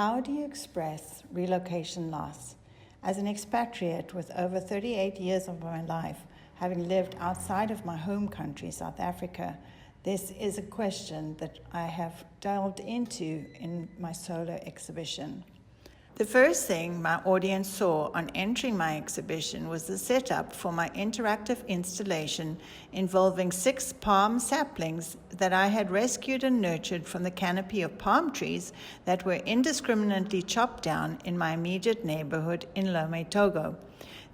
How do you express relocation loss? As an expatriate with over 38 years of my life, having lived outside of my home country, South Africa, this is a question that I have delved into in my solo exhibition. The first thing my audience saw on entering my exhibition was the setup for my interactive installation involving 6 palm saplings that I had rescued and nurtured from the canopy of palm trees that were indiscriminately chopped down in my immediate neighborhood in Lome, Togo.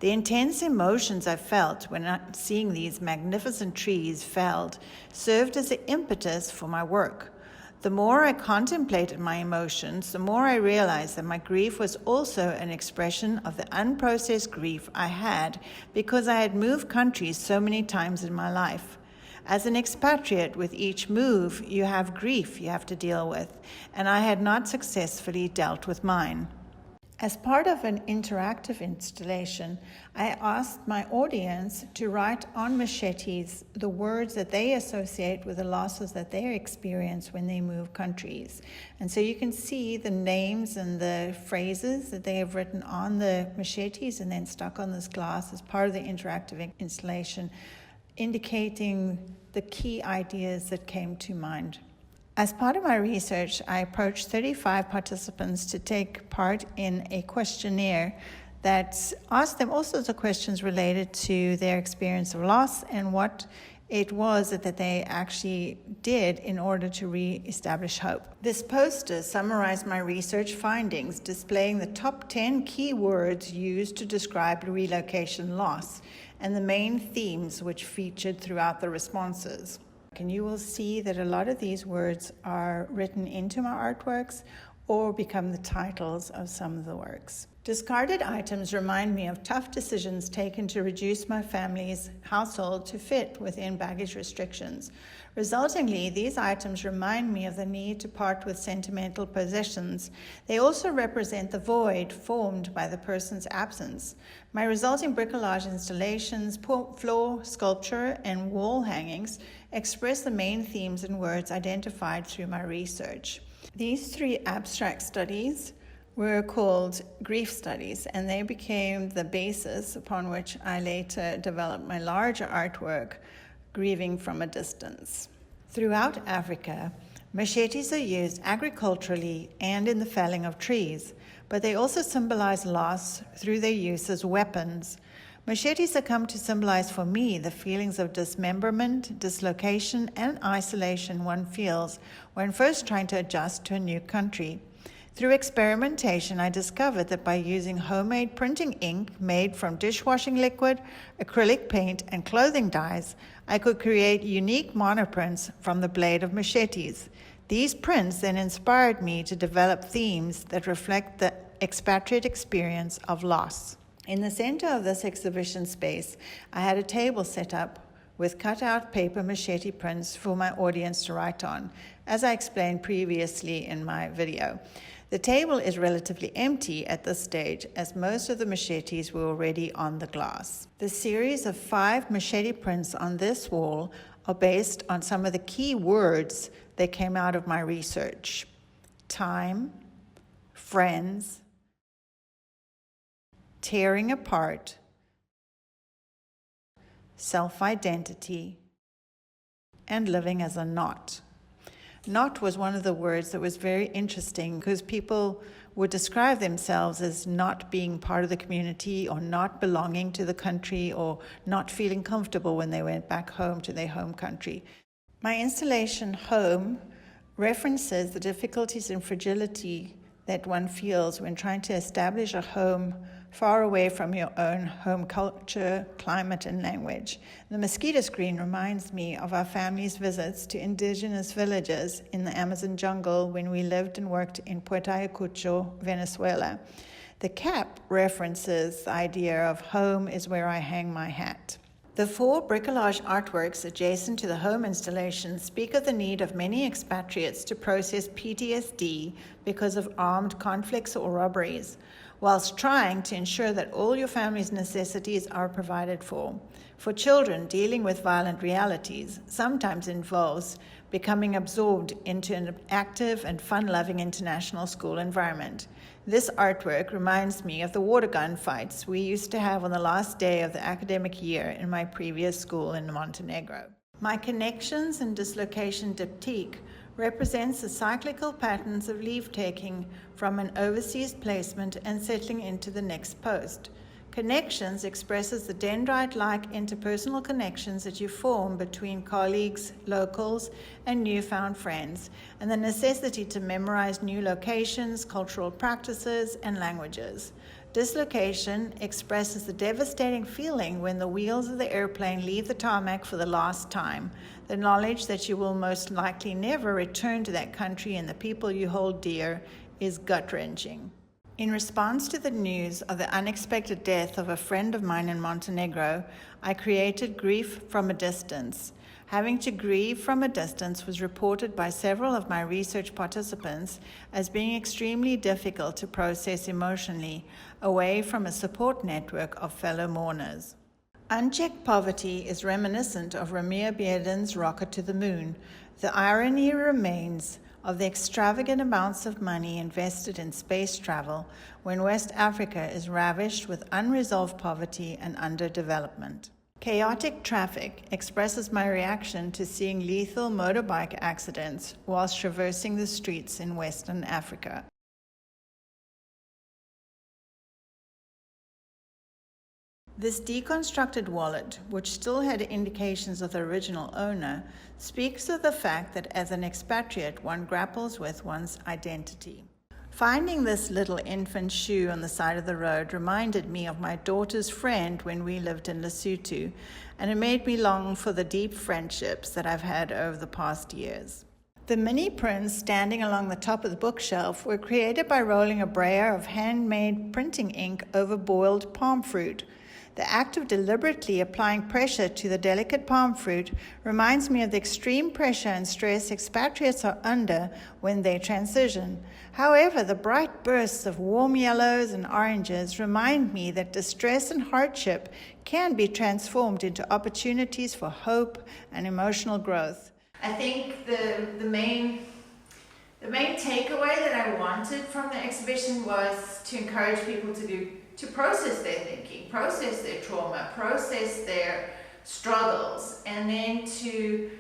The intense emotions I felt when seeing these magnificent trees felled served as the impetus for my work. The more I contemplated my emotions, the more I realized that my grief was also an expression of the unprocessed grief I had because I had moved countries so many times in my life. As an expatriate, with each move, you have grief you have to deal with, and I had not successfully dealt with mine. As part of an interactive installation, I asked my audience to write on machetes the words that they associate with the losses that they experience when they move countries. And so you can see the names and the phrases that they have written on the machetes and then stuck on this glass as part of the interactive installation, indicating the key ideas that came to mind. As part of my research, I approached 35 participants to take part in a questionnaire that asked them all sorts of questions related to their experience of loss and what it was that they actually did in order to re-establish hope. This poster summarized my research findings, displaying the top 10 key words used to describe relocation loss and the main themes which featured throughout the responses. And you will see that a lot of these words are written into my artworks or become the titles of some of the works. Discarded items remind me of tough decisions taken to reduce my family's household to fit within baggage restrictions. Resultingly, these items remind me of the need to part with sentimental possessions. They also represent the void formed by the person's absence. My resulting bricolage installations, floor sculpture, and wall hangings express the main themes and words identified through my research. These 3 abstract studies were called grief studies, and they became the basis upon which I later developed my larger artwork, Grieving from a Distance. Throughout Africa, machetes are used agriculturally and in the felling of trees, but they also symbolize loss through their use as weapons. Machetes have come to symbolize for me the feelings of dismemberment, dislocation, and isolation one feels when first trying to adjust to a new country. Through experimentation, I discovered that by using homemade printing ink made from dishwashing liquid, acrylic paint, and clothing dyes, I could create unique monoprints from the blade of machetes. These prints then inspired me to develop themes that reflect the expatriate experience of loss. In the center of this exhibition space, I had a table set up with cut-out paper machete prints for my audience to write on, as I explained previously in my video. The table is relatively empty at this stage, as most of the machetes were already on the glass. The series of 5 machete prints on this wall are based on some of the key words that came out of my research: time, friends, tearing apart, self-identity, and living as a knot. Knot was one of the words that was very interesting because people would describe themselves as not being part of the community or not belonging to the country or not feeling comfortable when they went back home to their home country. My installation, Home, references the difficulties and fragility that one feels when trying to establish a home far away from your own home culture, climate, and language. The mosquito screen reminds me of our family's visits to indigenous villages in the Amazon jungle when we lived and worked in Puerto Ayacucho, Venezuela. The cap references the idea of home is where I hang my hat. The 4 bricolage artworks adjacent to the home installation speak of the need of many expatriates to process PTSD because of armed conflicts or robberies, whilst trying to ensure that all your family's necessities are provided for. For children, dealing with violent realities sometimes involves becoming absorbed into an active and fun-loving international school environment. This artwork reminds me of the water gun fights we used to have on the last day of the academic year in my previous school in Montenegro. My connections and dislocation diptyque represents the cyclical patterns of leave-taking from an overseas placement and settling into the next post. Connections expresses the dendrite-like interpersonal connections that you form between colleagues, locals, and newfound friends, and the necessity to memorize new locations, cultural practices, and languages. Dislocation expresses the devastating feeling when the wheels of the airplane leave the tarmac for the last time. The knowledge that you will most likely never return to that country and the people you hold dear is gut-wrenching. In response to the news of the unexpected death of a friend of mine in Montenegro, I created Grief from a Distance. Having to grieve from a distance was reported by several of my research participants as being extremely difficult to process emotionally, away from a support network of fellow mourners. Unchecked poverty is reminiscent of Ramir Bearden's Rocket to the Moon. The irony remains of the extravagant amounts of money invested in space travel when West Africa is ravished with unresolved poverty and underdevelopment. Chaotic traffic expresses my reaction to seeing lethal motorbike accidents whilst traversing the streets in Western Africa. This deconstructed wallet, which still had indications of the original owner, speaks of the fact that as an expatriate one grapples with one's identity. Finding this little infant shoe on the side of the road reminded me of my daughter's friend when we lived in Lesotho, and it made me long for the deep friendships that I've had over the past years. The mini prints standing along the top of the bookshelf were created by rolling a brayer of handmade printing ink over boiled palm fruit. The act of deliberately applying pressure to the delicate palm fruit reminds me of the extreme pressure and stress expatriates are under when they transition. However, the bright bursts of warm yellows and oranges remind me that distress and hardship can be transformed into opportunities for hope and emotional growth. I think the main takeaway that I wanted from the exhibition was to encourage people to process their thinking, process their trauma, process their struggles, and then to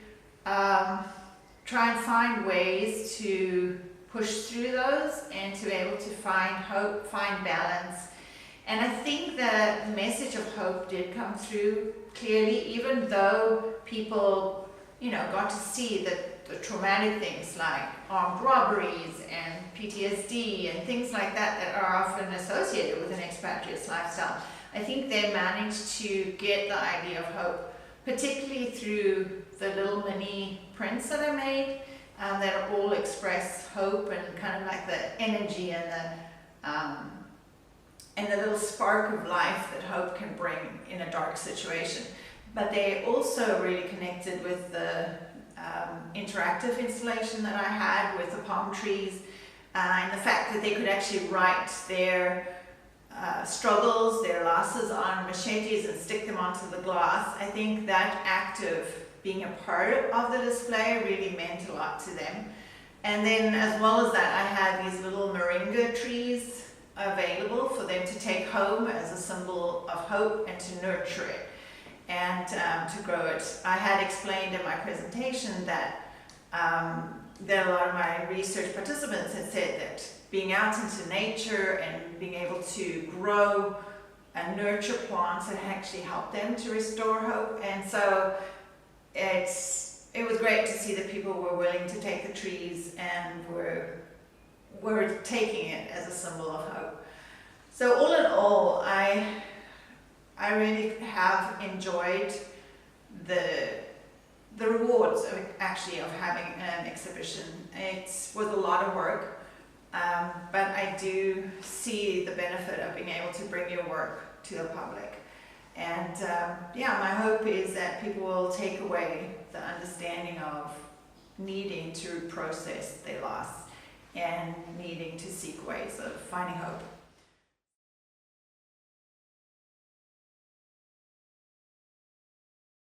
try and find ways to push through those and to be able to find hope, find balance. And I think the message of hope did come through clearly, even though people, got to see the traumatic things like armed robberies and PTSD and things like that are often associated with an expatriate's lifestyle. I think they managed to get the idea of hope, particularly through the little mini prints that I made that all express hope and kind of like the energy and the little spark of life that hope can bring in a dark situation. But they also really connected with the interactive installation that I had with the palm trees and the fact that they could actually write their struggles, their losses on machetes and stick them onto the glass. I think that act of being a part of the display really meant a lot to them. And then as well as that, I had these little moringa trees available for them to take home as a symbol of hope and to nurture it and to grow it. I had explained in my presentation that a lot of my research participants had said that being out into nature and being able to grow and nurture plants had actually helped them to restore hope. And so it was great to see that people were willing to take the trees and were taking it as a symbol of hope. So all in all, I really have enjoyed the rewards of having an exhibition. It was a lot of work, but I do see the benefit of being able to bring your work to the public. And my hope is that people will take away the understanding of needing to process their loss and needing to seek ways of finding hope.